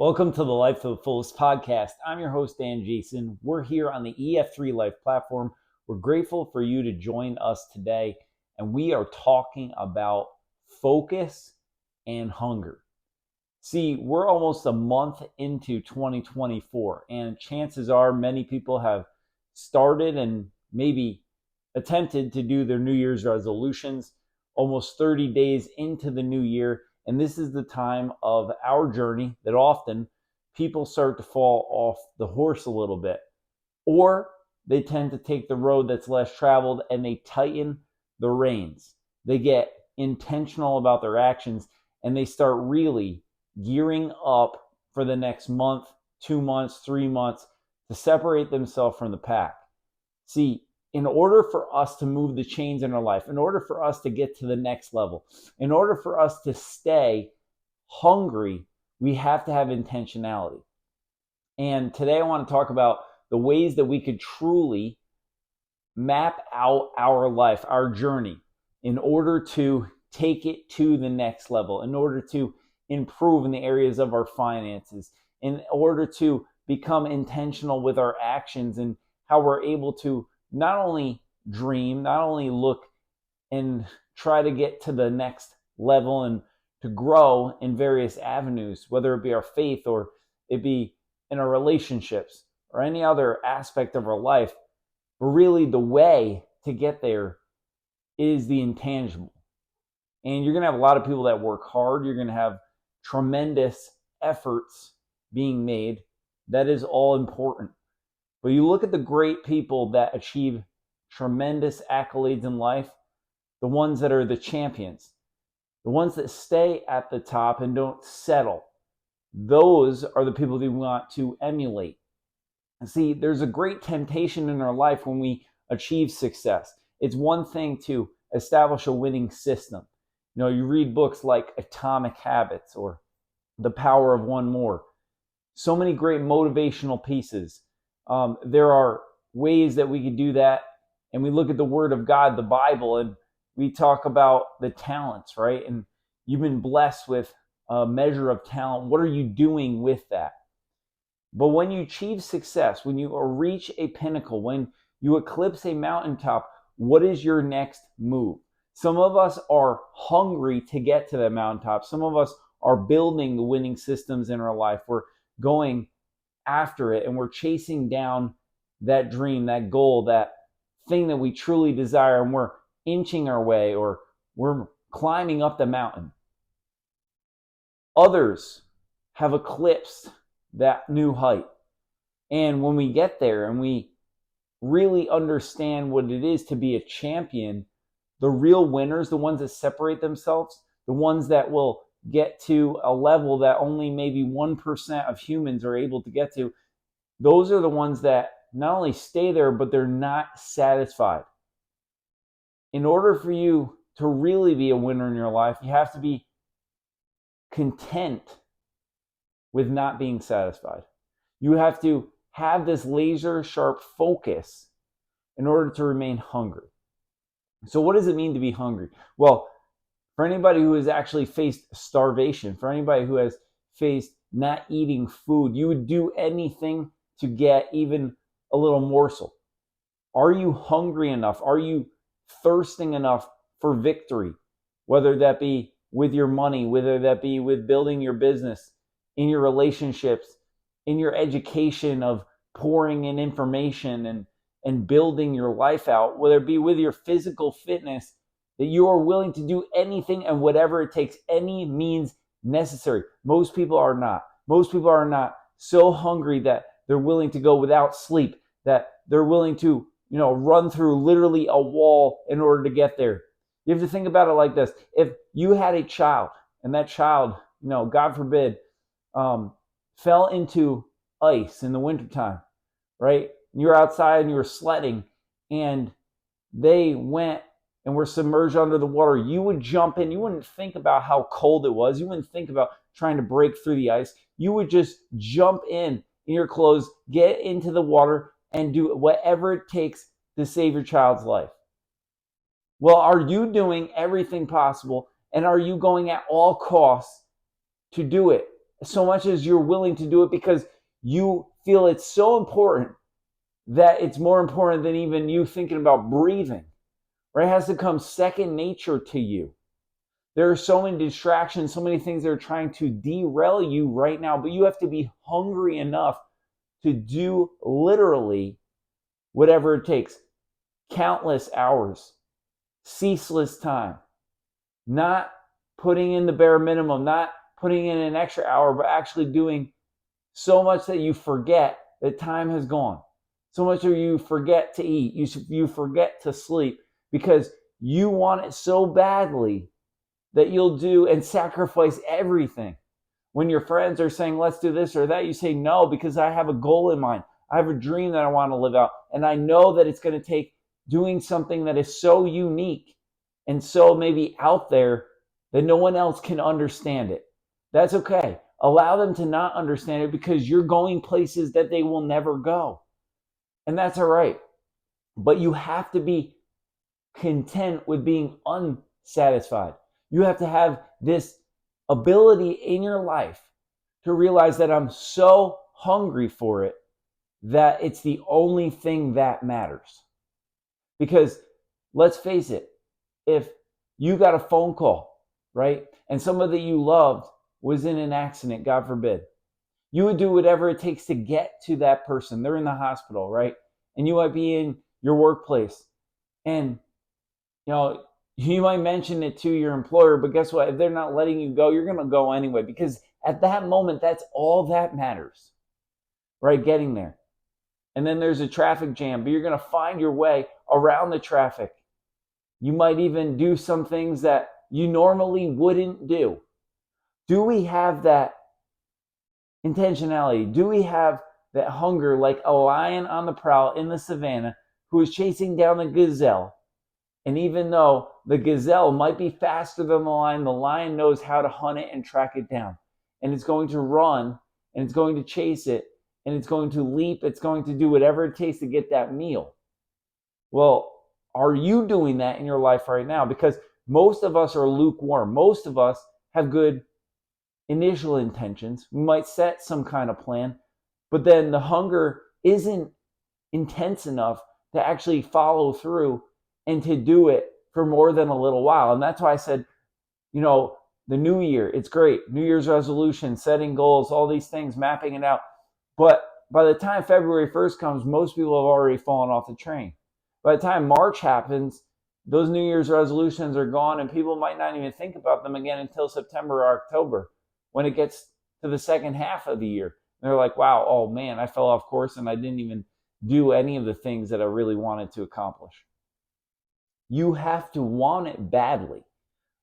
Welcome to the Life of the Fullest podcast. I'm your host, Dan Jason. We're here on the EF3 Life platform. We're grateful for you to join us today, and we are talking about focus and hunger. See, we're almost a month into 2024, and chances are many people have started and maybe attempted to do their New Year's resolutions almost 30 days into the new year. And this is the time of our journey that often people start to fall off the horse a little bit, or they tend to take the road that's less traveled and they tighten the reins. They get intentional about their actions and they start really gearing up for the next month, 2 months, 3 months to separate themselves from the pack. See, in order for us to move the chains in our life, in order for us to get to the next level, in order for us to stay hungry, we have to have intentionality. And today I want to talk about the ways that we could truly map out our life, our journey, in order to take it to the next level, in order to improve in the areas of our finances, in order to become intentional with our actions and how we're able to not only dream, not only look and try to get to the next level and to grow in various avenues, whether it be our faith or it be in our relationships or any other aspect of our life. But really the way to get there is the intangible. And you're going to have a lot of people that work hard. You're going to have tremendous efforts being made. That is all important. But you look at the great people that achieve tremendous accolades in life, the ones that are the champions, the ones that stay at the top and don't settle. Those are the people that we want to emulate. And see, there's a great temptation in our life when we achieve success. It's one thing to establish a winning system. You read books like Atomic Habits or The Power of One More. So many great motivational pieces. There are ways that we could do that. And we look at the Word of God, the Bible, and we talk about the talents, right? And you've been blessed with a measure of talent. What are you doing with that? But when you achieve success, when you reach a pinnacle, when you eclipse a mountaintop, what is your next move? Some of us are hungry to get to that mountaintop. Some of us are building the winning systems in our life. We're going after it and we're chasing down that dream, that goal, that thing that we truly desire, and we're inching our way or we're climbing up the mountain. Others have eclipsed that new height. And when we get there and we really understand what it is to be a champion, the real winners, the ones that separate themselves, the ones that will get to a level that only maybe 1% of humans are able to get to, those are the ones that not only stay there, but they're not satisfied. In order for you to really be a winner in your life, you have to be content with not being satisfied. You have to have this laser sharp focus in order to remain hungry. So what does it mean to be hungry? Well, for anybody who has actually faced starvation, for anybody who has faced not eating food, you would do anything to get even a little morsel. Are you hungry enough? Are you thirsting enough for victory? Whether that be with your money, whether that be with building your business, in your relationships, in your education of pouring in information and building your life out, whether it be with your physical fitness, that you are willing to do anything and whatever it takes, any means necessary. Most people are not. Most people are not so hungry that they're willing to go without sleep, that they're willing to, run through literally a wall in order to get there. You have to think about it like this. If you had a child and that child, God forbid, fell into ice in the wintertime, right? You're outside and you were sledding and they went and were submerged under the water, you would jump in. You wouldn't think about how cold it was. You wouldn't think about trying to break through the ice. You would just jump in your clothes, get into the water, and do whatever it takes to save your child's life. Well, are you doing everything possible, and are you going at all costs to do it so much as you're willing to do it because you feel it's so important that it's more important than even you thinking about breathing, right? It has to come second nature to you. There are so many distractions, so many things that are trying to derail you right now, but you have to be hungry enough to do literally whatever it takes. Countless hours, ceaseless time, not putting in the bare minimum, not putting in an extra hour, but actually doing so much that you forget that time has gone. So much that you forget to eat, you forget to sleep because you want it so badly that you'll do and sacrifice everything. When your friends are saying, let's do this or that, you say, no, because I have a goal in mind. I have a dream that I want to live out. And I know that it's going to take doing something that is so unique and so maybe out there that no one else can understand it. That's okay. Allow them to not understand it because you're going places that they will never go. And that's all right. But you have to be content with being unsatisfied. You have to have this ability in your life to realize that I'm so hungry for it that it's the only thing that matters. Because let's face it, if you got a phone call, right, and somebody that you loved was in an accident, God forbid, you would do whatever it takes to get to that person. They're in the hospital, right? And you might be in your workplace and you might mention it to your employer, but guess what? If they're not letting you go, you're going to go anyway because at that moment, that's all that matters, right? Getting there. And then there's a traffic jam, but you're going to find your way around the traffic. You might even do some things that you normally wouldn't do. Do we have that intentionality? Do we have that hunger like a lion on the prowl in the savannah who is chasing down the gazelle? And even though the gazelle might be faster than the lion knows how to hunt it and track it down. And it's going to run, and it's going to chase it, and it's going to leap, it's going to do whatever it takes to get that meal. Well, are you doing that in your life right now? Because most of us are lukewarm. Most of us have good initial intentions. We might set some kind of plan, but then the hunger isn't intense enough to actually follow through and to do it for more than a little while. And that's why I said, the new year, it's great. New Year's resolution, setting goals, all these things, mapping it out. But by the time February 1st comes, most people have already fallen off the train. By the time March happens, those New Year's resolutions are gone and people might not even think about them again until September or October when it gets to the second half of the year. And they're like, wow, oh man, I fell off course and I didn't even do any of the things that I really wanted to accomplish. You have to want it badly.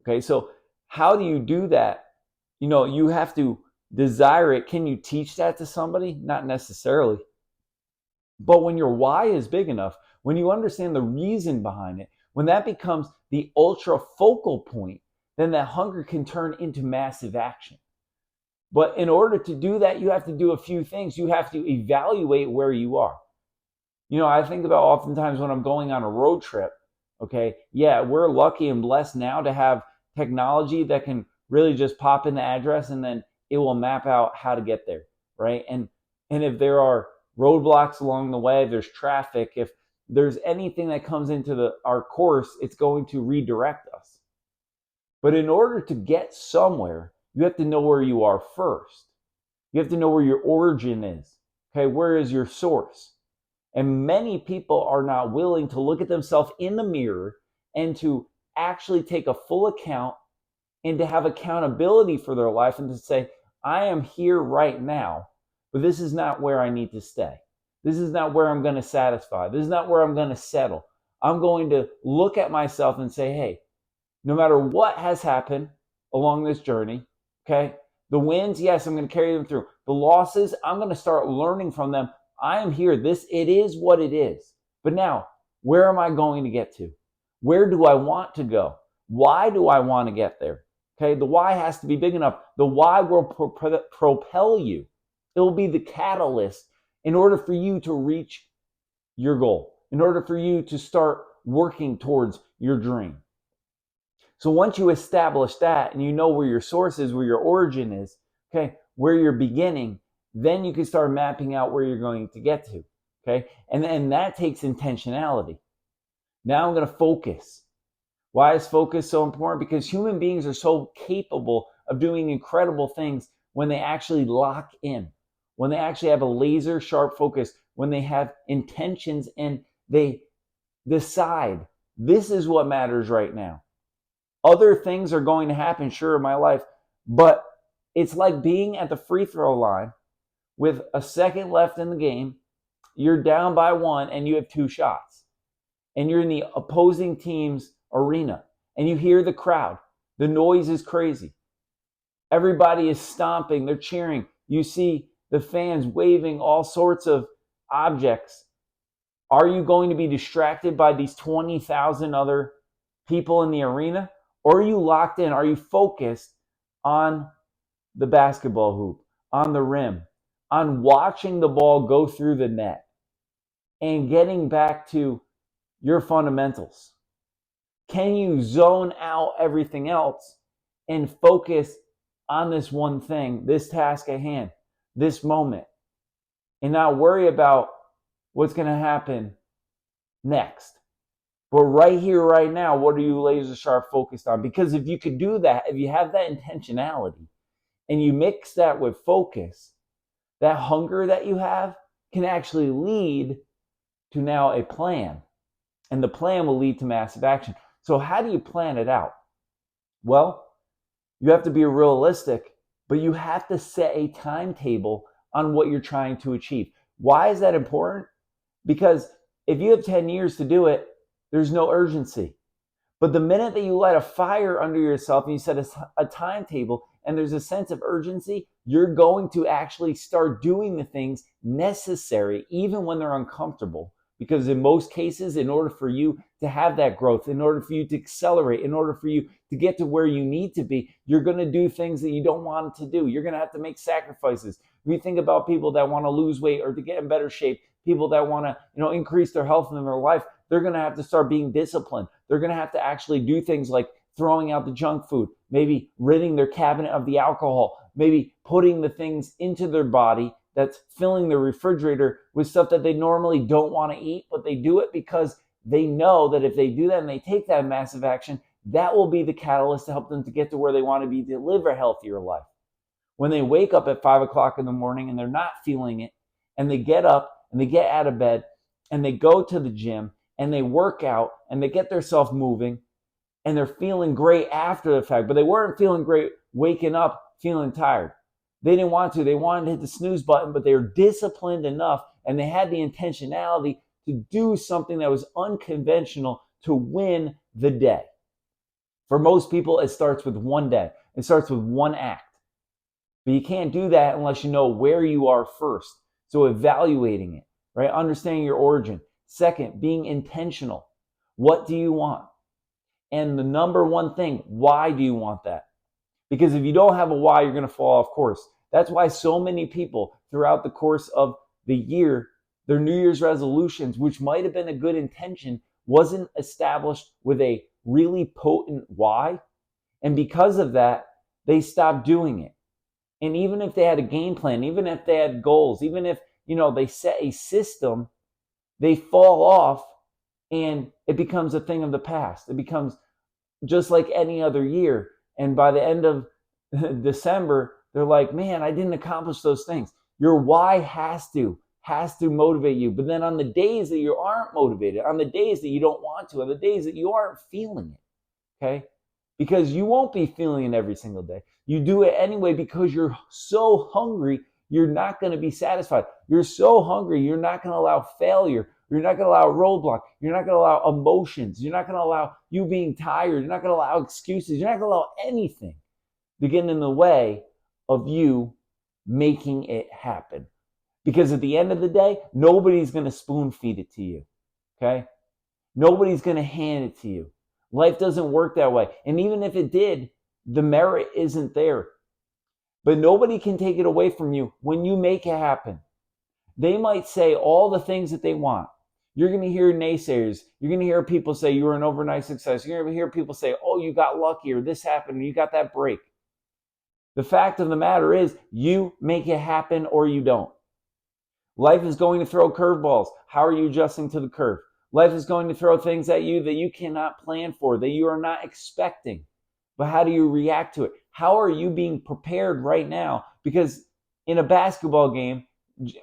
Okay, so how do you do that? You have to desire it. Can you teach that to somebody? Not necessarily. But when your why is big enough, when you understand the reason behind it, when that becomes the ultra focal point, then that hunger can turn into massive action. But in order to do that, you have to do a few things. You have to evaluate where you are. I think about oftentimes when I'm going on a road trip, okay, yeah, we're lucky and blessed now to have technology that can really just pop in the address and then it will map out how to get there, right? And if there are roadblocks along the way, if there's traffic, if there's anything that comes into our course, it's going to redirect us. But in order to get somewhere, you have to know where you are first. You have to know where your origin is. Okay, where is your source? And many people are not willing to look at themselves in the mirror and to actually take a full account and to have accountability for their life and to say, I am here right now, but this is not where I need to stay. This is not where I'm going to satisfy. This is not where I'm going to settle. I'm going to look at myself and say, hey, no matter what has happened along this journey, okay, the wins, yes, I'm going to carry them through. The losses, I'm going to start learning from them. I am here. It is what it is. But now, where am I going to get to? Where do I want to go? Why do I want to get there? Okay, the why has to be big enough. The why will propel you. It will be the catalyst in order for you to reach your goal, in order for you to start working towards your dream. So once you establish that and you know where your source is, where your origin is, okay, where you're beginning, then you can start mapping out where you're going to get to. Okay. And then that takes intentionality. Now I'm going to focus. Why is focus so important? Because human beings are so capable of doing incredible things when they actually lock in, when they actually have a laser sharp focus, when they have intentions and they decide this is what matters right now. Other things are going to happen, sure, in my life, but it's like being at the free throw line with a second left in the game. You're down by one and you have 2 shots. And you're in the opposing team's arena and you hear the crowd. The noise is crazy. Everybody is stomping, they're cheering. You see the fans waving all sorts of objects. Are you going to be distracted by these 20,000 other people in the arena? Or are you locked in? Are you focused on the basketball hoop, on the rim, on watching the ball go through the net and getting back to your fundamentals? Can you zone out everything else and focus on this one thing, this task at hand, this moment, and not worry about what's going to happen next? But right here, right now, what are you laser sharp focused on? Because if you could do that, if you have that intentionality and you mix that with focus, that hunger that you have can actually lead to now a plan. And the plan will lead to massive action. So how do you plan it out? Well, you have to be realistic, but you have to set a timetable on what you're trying to achieve. Why is that important? Because if you have 10 years to do it, there's no urgency. But the minute that you light a fire under yourself and you set a timetable and there's a sense of urgency, you're going to actually start doing the things necessary, even when they're uncomfortable. Because in most cases, in order for you to have that growth, in order for you to accelerate, in order for you to get to where you need to be, you're going to do things that you don't want to do. You're going to have to make sacrifices. We think about people that want to lose weight or to get in better shape, people that want to, increase their health in their life. They're going to have to start being disciplined. They're going to have to actually do things like throwing out the junk food, maybe ridding their cabinet of the alcohol, maybe putting the things into their body that's filling the refrigerator with stuff that they normally don't want to eat, but they do it because they know that if they do that and they take that massive action, that will be the catalyst to help them to get to where they want to be, to live a healthier life. When they wake up at 5 o'clock in the morning and they're not feeling it, and they get up and they get out of bed and they go to the gym and they work out and they get themselves moving and they're feeling great after the fact, but they weren't feeling great waking up feeling tired. They didn't want to. They wanted to hit the snooze button, but they were disciplined enough and they had the intentionality to do something that was unconventional to win the day. For most people, it starts with one day. It starts with one act. But you can't do that unless you know where you are first. So evaluating it, right? Understanding your origin. Second, being intentional. What do you want? And the number one thing, why do you want that? Because if you don't have a why, you're going to fall off course. That's why so many people throughout the course of the year, their New Year's resolutions, which might have been a good intention, wasn't established with a really potent why. And because of that, they stopped doing it. And even if they had a game plan, even if they had goals, even if, they set a system, they fall off and it becomes a thing of the past. It becomes just like any other year. And by the end of December, they're like, man, I didn't accomplish those things. Your why has to motivate you. But then on the days that you aren't motivated, on the days that you don't want to, on the days that you aren't feeling it, okay? Because you won't be feeling it every single day. You do it anyway because you're so hungry, you're not going to be satisfied. You're so hungry, you're not going to allow failure. You're not going to allow roadblock. You're not going to allow emotions. You're not going to allow you being tired. You're not going to allow excuses. You're not going to allow anything to get in the way of you making it happen. Because at the end of the day, nobody's going to spoon feed it to you, okay? Nobody's going to hand it to you. Life doesn't work that way. And even if it did, the merit isn't there. But nobody can take it away from you when you make it happen. They might say all the things that they want. You're going to hear naysayers. You're going to hear people say you were an overnight success. You're going to hear people say, oh, you got lucky or this happened and you got that break. The fact of the matter is, you make it happen or you don't. Life is going to throw curveballs. How are you adjusting to the curve? Life is going to throw things at you that you cannot plan for, that you are not expecting. But how do you react to it? How are you being prepared right now? Because in a basketball game,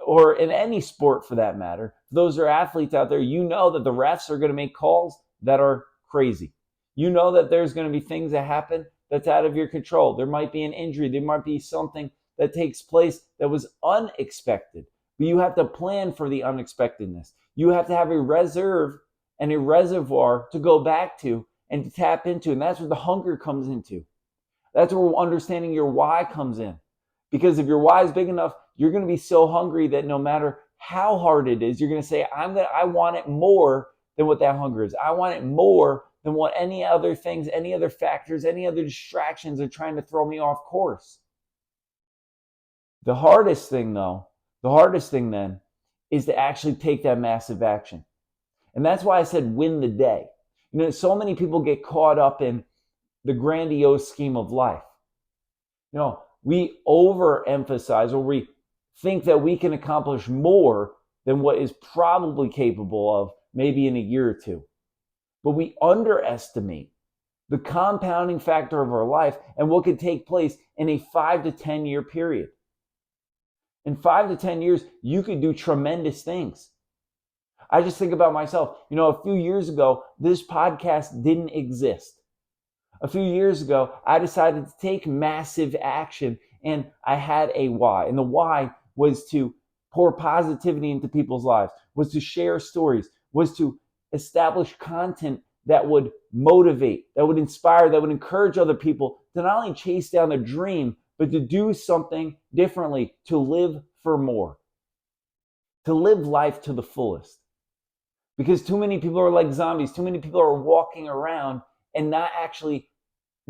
or in any sport for that matter, those are athletes out there, you know that the refs are going to make calls that are crazy. You know that there's going to be things that happen that's out of your control. There might be an injury. There might be something that takes place that was unexpected. But you have to plan for the unexpectedness. You have to have a reserve and a reservoir to go back to and to tap into. And that's where the hunger comes into. That's where understanding your why comes in. Because if your why is big enough, you're going to be so hungry that no matter how hard it is, you're going to say, I want it more than what that hunger is. I want it more than what any other things, any other factors, any other distractions are trying to throw me off course. The hardest thing then is to actually take that massive action. And that's why I said win the day. So many people get caught up in the grandiose scheme of life. We overemphasize, or we think that we can accomplish more than what is probably capable of maybe in a year or two. But we underestimate the compounding factor of our life and what could take place in a 5 to 10 year period. In 5 to 10 years, you could do tremendous things. I just think about myself. A few years ago, this podcast didn't exist. A few years ago, I decided to take massive action, and I had a why. And the why was to pour positivity into people's lives, was to share stories, was to establish content that would motivate, that would inspire, that would encourage other people to not only chase down their dream, but to do something differently, to live for more, to live life to the fullest. Because too many people are like zombies. Too many people are walking around and not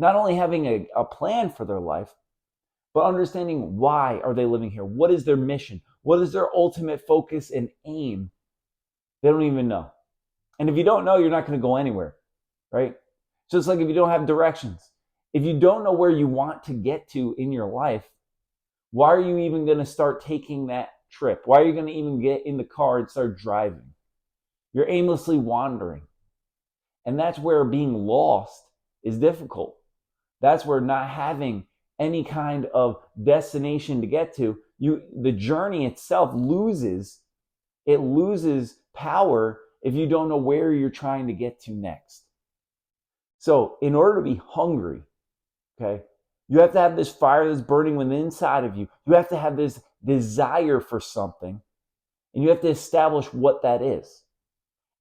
only having a plan for their life, but understanding why are they living here? What is their mission? What is their ultimate focus and aim? They don't even know. And if you don't know, you're not going to go anywhere, right? Just like if you don't have directions. If you don't know where you want to get to in your life, why are you even going to start taking that trip? Why are you going to even get in the car and start driving? You're aimlessly wandering. And that's where being lost is difficult. That's where not having any kind of destination to get to, the journey itself loses power if you don't know where you're trying to get to next. So in order to be hungry, okay, you have to have this fire that's burning within inside of you. You have to have this desire for something, and you have to establish what that is.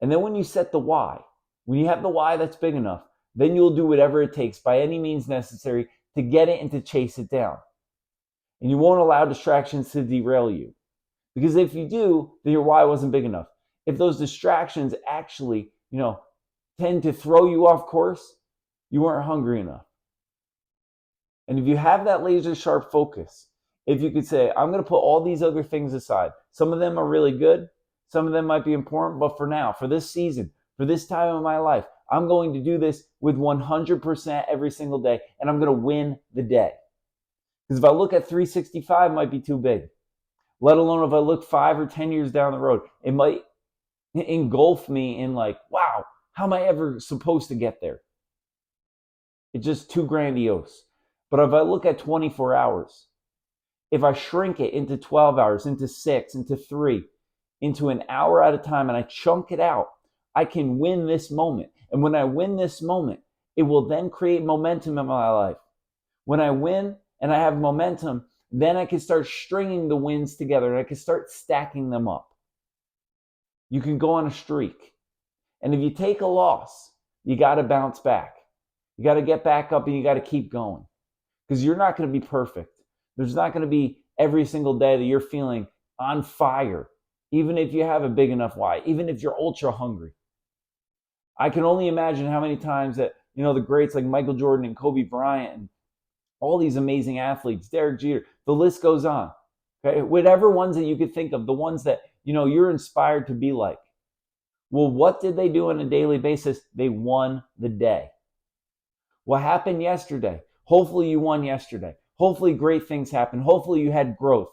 And then when you set the why, when you have the why that's big enough, then you'll do whatever it takes by any means necessary to get it and to chase it down. And you won't allow distractions to derail you. Because if you do, then your why wasn't big enough. If those distractions actually, tend to throw you off course, you weren't hungry enough. And if you have that laser sharp focus, if you could say, I'm going to put all these other things aside. Some of them are really good. Some of them might be important. But for now, for this season, for this time of my life, I'm going to do this with 100% every single day. And I'm going to win the day. Because if I look at 365, it might be too big. Let alone if I look 5 or 10 years down the road, it might engulf me in like, wow, how am I ever supposed to get there? It's just too grandiose. But if I look at 24 hours, if I shrink it into 12 hours, into 6, into 3, into an hour at a time, and I chunk it out, I can win this moment. And when I win this moment, it will then create momentum in my life. When I win and I have momentum, then I can start stringing the wins together and I can start stacking them up. You can go on a streak. And if you take a loss, you got to bounce back. You got to get back up and you got to keep going. Because you're not going to be perfect. There's not going to be every single day that you're feeling on fire, even if you have a big enough why, even if you're ultra hungry. I can only imagine how many times that, the greats like Michael Jordan and Kobe Bryant and all these amazing athletes, Derek Jeter, the list goes on. Okay? Whatever ones that you could think of, the ones that, you're inspired to be like. Well, what did they do on a daily basis? They won the day. What happened yesterday? Hopefully you won yesterday. Hopefully great things happen. Hopefully you had growth.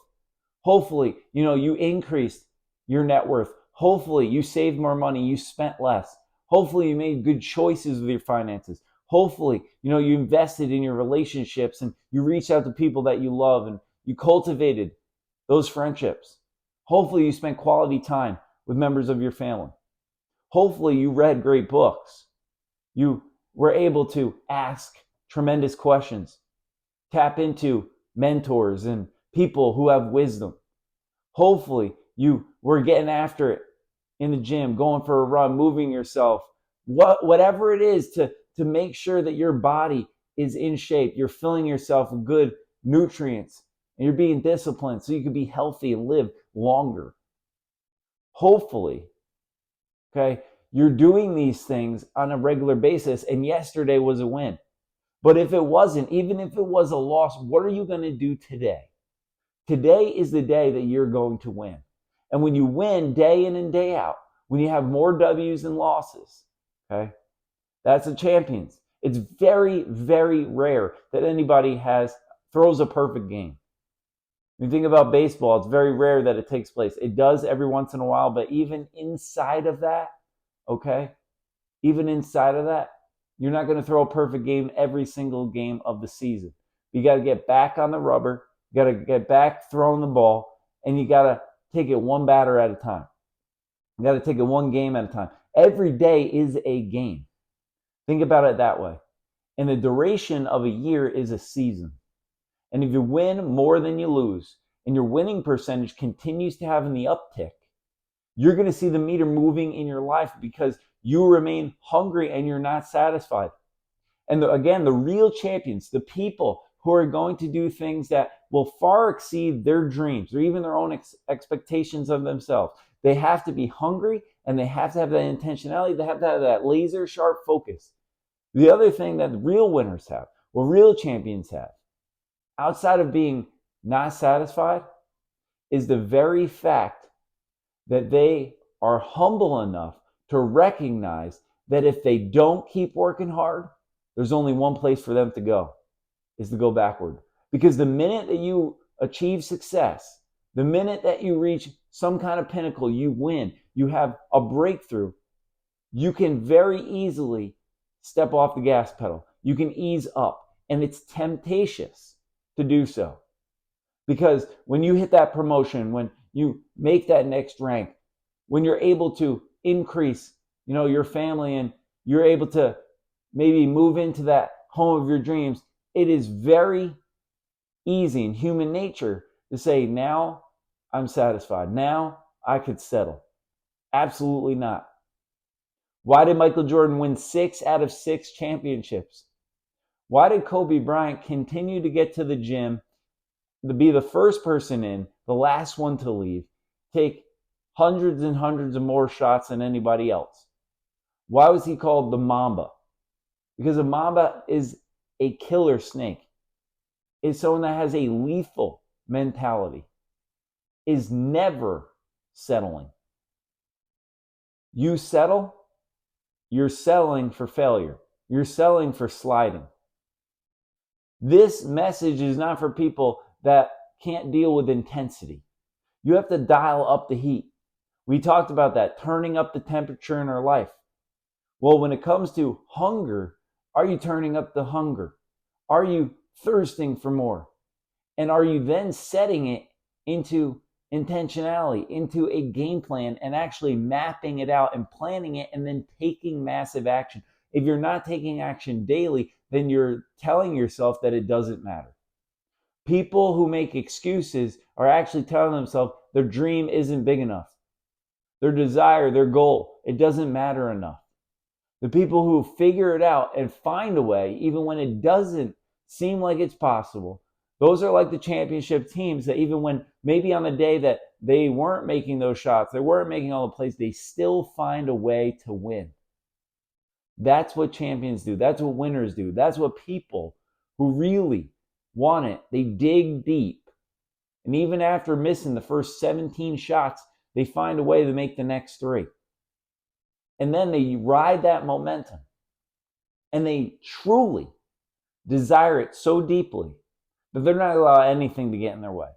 Hopefully, you increased your net worth. Hopefully you saved more money, you spent less. Hopefully you made good choices with your finances. Hopefully, you invested in your relationships and you reached out to people that you love and you cultivated those friendships. Hopefully you spent quality time with members of your family. Hopefully you read great books. You were able to ask tremendous questions, tap into mentors and people who have wisdom. Hopefully you were getting after it in the gym, going for a run, moving yourself, whatever it is to make sure that your body is in shape. You're filling yourself with good nutrients and you're being disciplined so you can be healthy and live longer. Hopefully, okay, you're doing these things on a regular basis and yesterday was a win. But if it wasn't, even if it was a loss, what are you going to do today? Today is the day that you're going to win. And when you win day in and day out, when you have more W's than losses, okay, that's the champions. It's very, very rare that anybody throws a perfect game. When you think about baseball, it's very rare that it takes place. It does every once in a while, but even inside of that, okay, even inside of that, you're not going to throw a perfect game every single game of the season. You got to get back on the rubber. You got to get back throwing the ball, and you got to take it one batter at a time. You got to take it one game at a time. Every day is a game. Think about it that way. And the duration of a year is a season. And if you win more than you lose, and your winning percentage continues to have in the uptick, you're going to see the meter moving in your life because you remain hungry and you're not satisfied. And again, the real champions, the people who are going to do things that will far exceed their dreams or even their own expectations of themselves, they have to be hungry and they have to have that intentionality. They have to have that laser sharp focus. The other thing that real winners have, what real champions have, outside of being not satisfied, is the very fact that they are humble enough to recognize that if they don't keep working hard, there's only one place for them to go, is to go backward. Because the minute that you achieve success, the minute that you reach some kind of pinnacle, you win, you have a breakthrough, you can very easily step off the gas pedal. You can ease up, and it's temptatious to do so. Because when you hit that promotion, when you make that next rank, when you're able to increase, your family and you're able to maybe move into that home of your dreams, it is very easy in human nature to say, now I'm satisfied. Now I could settle. Absolutely not. Why did Michael Jordan win 6 out of 6 championships? Why did Kobe Bryant continue to get to the gym, to be the first person in, the last one to leave, take hundreds and hundreds of more shots than anybody else? Why was he called the Mamba? Because a Mamba is a killer snake. It's someone that has a lethal mentality, is never settling. You settle, you're settling for failure. You're settling for sliding. This message is not for people that can't deal with intensity. You have to dial up the heat. We talked about that, turning up the temperature in our life. Well, when it comes to hunger, are you turning up the hunger? Are you thirsting for more? And are you then setting it into intentionality, into a game plan, and actually mapping it out and planning it and then taking massive action? If you're not taking action daily, then you're telling yourself that it doesn't matter. People who make excuses are actually telling themselves their dream isn't big enough. Their desire, their goal, it doesn't matter enough. The people who figure it out and find a way, even when it doesn't seem like it's possible, those are like the championship teams that even when maybe on the day that they weren't making those shots, they weren't making all the plays, they still find a way to win. That's what champions do. That's what winners do. That's what people who really want it, they dig deep. And even after missing the first 17 shots, they find a way to make the next 3. And then they ride that momentum. And they truly desire it so deeply that they're not allowing anything to get in their way.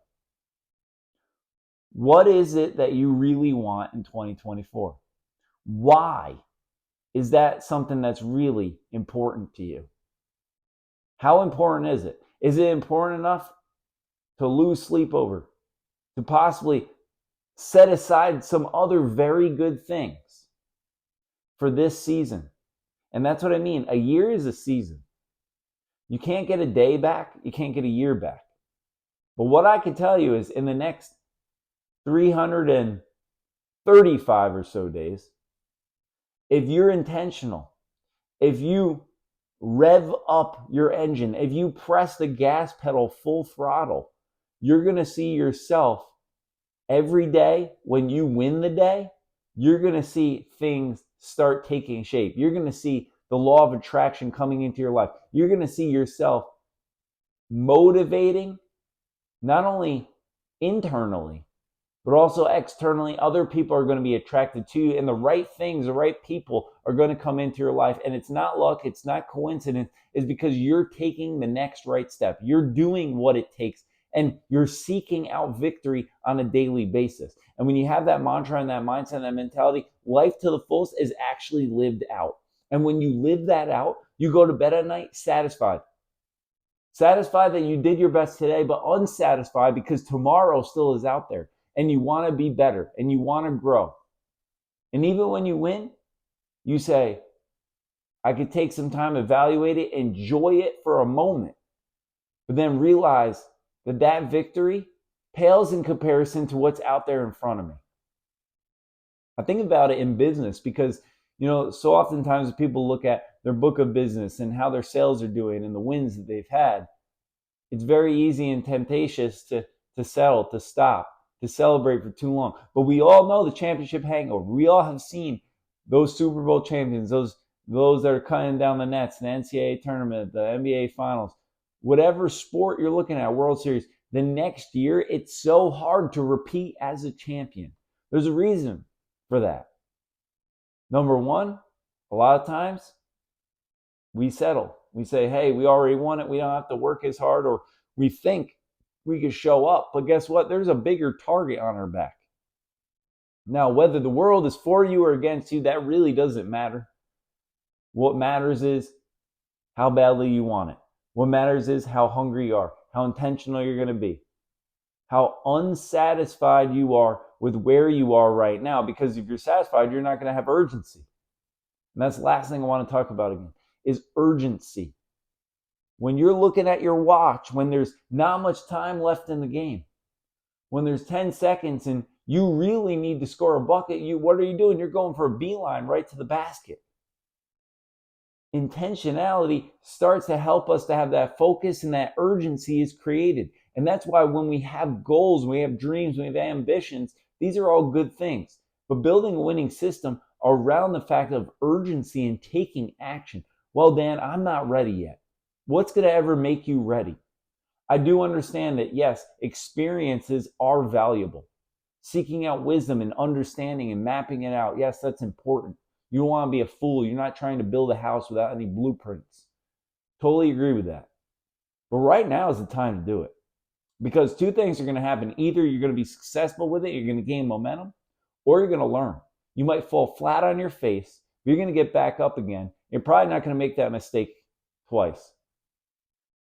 What is it that you really want in 2024? Why is that something that's really important to you? How important is it? Is it important enough to lose sleep over, to possibly set aside some other very good things for this season? And that's what I mean. A year is a season. You can't get a day back. You can't get a year back. But what I can tell you is in the next 335 or so days, if you're intentional, if you rev up your engine, if you press the gas pedal full throttle, you're going to see yourself every day. When you win the day, you're going to see things start taking shape. You're going to see the law of attraction coming into your life. You're going to see yourself motivating, not only internally, but also externally. Other people are going to be attracted to you, and the right things, the right people are going to come into your life. And it's not luck, it's not coincidence. It's because you're taking the next right step. You're doing what it takes, and you're seeking out victory on a daily basis. And when you have that mantra and that mindset and that mentality, life to the fullest is actually lived out. And when you live that out, you go to bed at night satisfied. Satisfied that you did your best today, but unsatisfied because tomorrow still is out there. And you want to be better and you want to grow. And even when you win, you say, I could take some time, evaluate it, enjoy it for a moment, but then realize that that victory pales in comparison to what's out there in front of me. I think about it in business because, so oftentimes people look at their book of business and how their sales are doing and the wins that they've had. It's very easy and temptatious to settle, to stop, to celebrate for too long. But we all know the championship hangover. We all have seen those Super Bowl champions, those that are cutting down the nets, the NCAA tournament, the NBA finals, whatever sport you're looking at, World Series, the next year, it's so hard to repeat as a champion. There's a reason for that. Number one, a lot of times we settle. We say, hey, we already won it. We don't have to work as hard, or we think we could show up. But guess what? There's a bigger target on our back. Now, whether the world is for you or against you, that really doesn't matter. What matters is how badly you want it. What matters is how hungry you are, how intentional you're going to be, how unsatisfied you are with where you are right now. Because if you're satisfied, you're not going to have urgency. And that's the last thing I want to talk about again, is urgency. When you're looking at your watch, when there's not much time left in the game, when there's 10 seconds and you really need to score a bucket, what are you doing? You're going for a beeline right to the basket. Intentionality starts to help us to have that focus, and that urgency is created. And that's why when we have goals, we have dreams, we have ambitions, these are all good things. But building a winning system around the fact of urgency and taking action. Well, Dan, I'm not ready yet. What's going to ever make you ready? I do understand that, yes, experiences are valuable. Seeking out wisdom and understanding and mapping it out, yes, that's important. You don't want to be a fool. You're not trying to build a house without any blueprints. Totally agree with that. But right now is the time to do it. Because two things are going to happen. Either you're going to be successful with it, you're going to gain momentum, or you're going to learn. You might fall flat on your face, but you're going to get back up again. You're probably not going to make that mistake twice.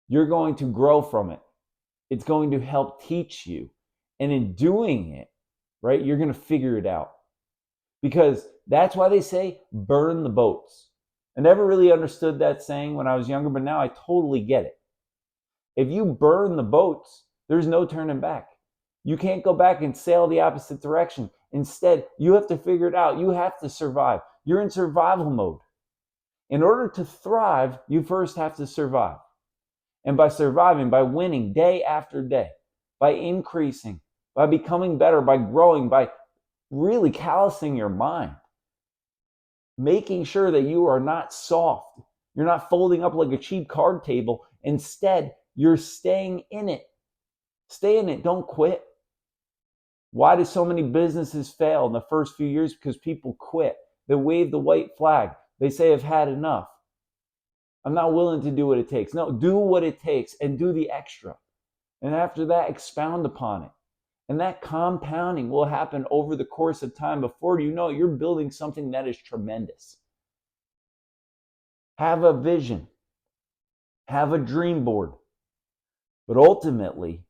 You're going to grow from it. It's going to help teach you. And in doing it, right, you're going to figure it out. Because that's why they say burn the boats. I never really understood that saying when I was younger, but now I totally get it. If you burn the boats, there's no turning back. You can't go back and sail the opposite direction. Instead, you have to figure it out. You have to survive. You're in survival mode. In order to thrive, you first have to survive. And by surviving, by winning day after day, by increasing, by becoming better, by growing, by really callousing your mind, making sure that you are not soft. You're not folding up like a cheap card table. Instead, you're staying in it. Stay in it. Don't quit. Why do so many businesses fail in the first few years? Because people quit. They wave the white flag. They say, I've had enough. I'm not willing to do what it takes. No, do what it takes and do the extra. And after that, expound upon it. And that compounding will happen over the course of time. Before you know it, you're building something that is tremendous. Have a vision, have a dream board, but ultimately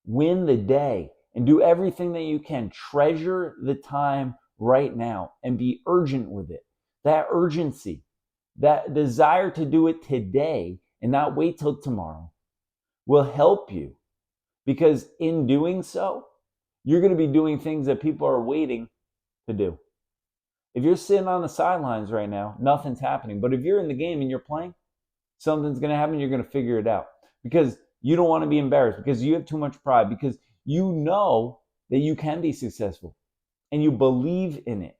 win the day and do everything that you can. Treasure the time right now and be urgent with it. That urgency, that desire to do it today and not wait till tomorrow will help you, because in doing so, you're going to be doing things that people are waiting to do. If you're sitting on the sidelines right now, nothing's happening. But if you're in the game and you're playing, something's going to happen. You're going to figure it out, because you don't want to be embarrassed, because you have too much pride, because you know that you can be successful and you believe in it.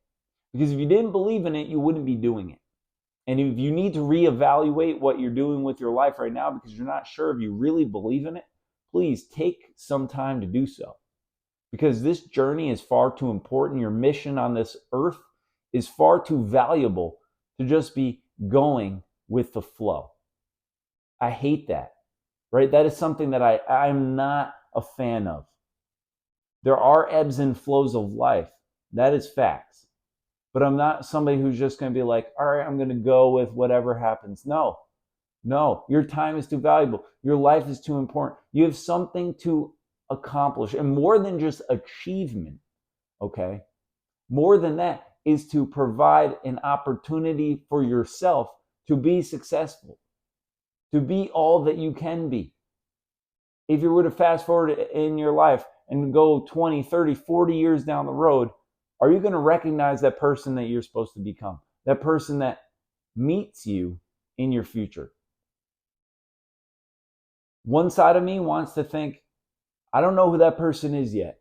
Because if you didn't believe in it, you wouldn't be doing it. And if you need to reevaluate what you're doing with your life right now because you're not sure if you really believe in it, please take some time to do so. Because this journey is far too important. Your mission on this earth is far too valuable to just be going with the flow. I hate that, right? That is something that I'm not a fan of. There are ebbs and flows of life. That is facts. But I'm not somebody who's just going to be like, all right, I'm going to go with whatever happens. No, your time is too valuable. Your life is too important. You have something to accomplish. And more than just achievement, okay? More than that is to provide an opportunity for yourself to be successful, to be all that you can be. If you were to fast forward in your life and go 20, 30, 40 years down the road, are you going to recognize that person that you're supposed to become? That person that meets you in your future? One side of me wants to think, I don't know who that person is yet,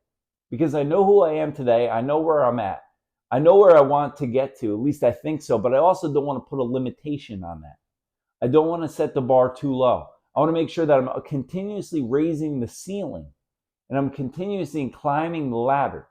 because I know who I am today. I know where I'm at. I know where I want to get to. At least I think so. But I also don't want to put a limitation on that. I don't want to set the bar too low. I want to make sure that I'm continuously raising the ceiling and I'm continuously climbing the ladder.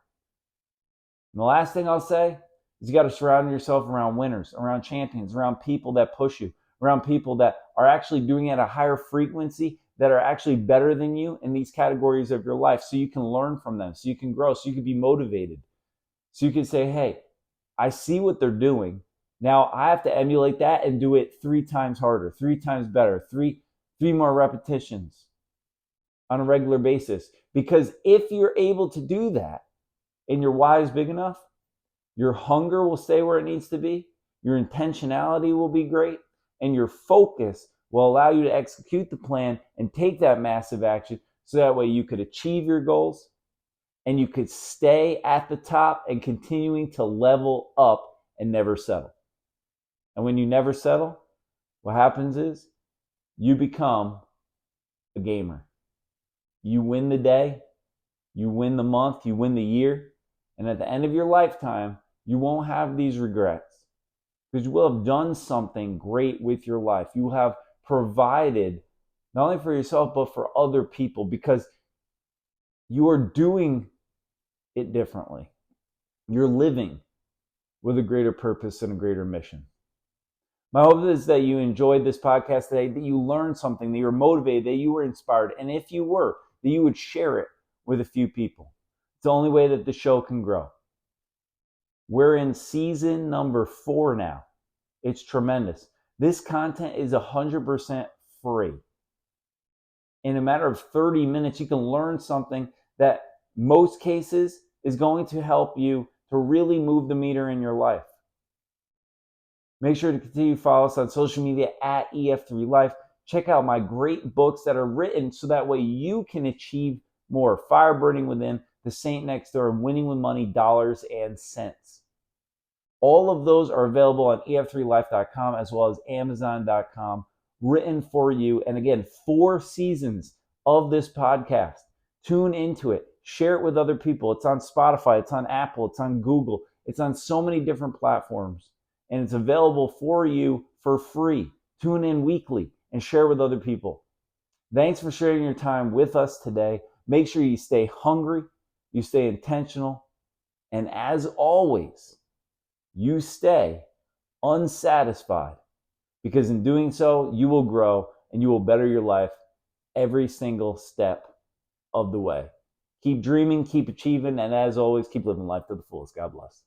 And the last thing I'll say is you got to surround yourself around winners, around champions, around people that push you, around people that are actually doing it at a higher frequency, that are actually better than you in these categories of your life, so you can learn from them, so you can grow, so you can be motivated, so you can say, hey, I see what they're doing. Now I have to emulate that and do it 3 times harder, 3 times better, three more repetitions on a regular basis. Because if you're able to do that and your why is big enough, your hunger will stay where it needs to be, your intentionality will be great, and your focus will allow you to execute the plan and take that massive action, so that way you could achieve your goals and you could stay at the top and continuing to level up and never settle. And when you never settle, what happens is you become a gamer. You win the day, you win the month, you win the year, and at the end of your lifetime, you won't have these regrets, because you will have done something great with your life. You will have provided not only for yourself, but for other people, because you are doing it differently. You're living with a greater purpose and a greater mission. My hope is that you enjoyed this podcast today, that you learned something, that you were motivated, that you were inspired, and if you were, that you would share it with a few people. It's the only way that the show can grow. We're in season number 4 now. It's tremendous. This content is 100% free. In a matter of 30 minutes, you can learn something that most cases is going to help you to really move the meter in your life. Make sure to continue to follow us on social media at EF3Life. Check out my great books that are written so that way you can achieve more. Fire Burning Within, The Saint Next Door, and Winning with Money, Dollars and Cents. All of those are available on ef3life.com as well as amazon.com, written for you. And again, 4 seasons of this podcast. Tune into it. Share it with other people. It's on Spotify. It's on Apple. It's on Google. It's on so many different platforms. And it's available for you for free. Tune in weekly and share with other people. Thanks for sharing your time with us today. Make sure you stay hungry, you stay intentional, and as always, you stay unsatisfied, because in doing so, you will grow and you will better your life every single step of the way. Keep dreaming, keep achieving, and as always, keep living life to the fullest. God bless.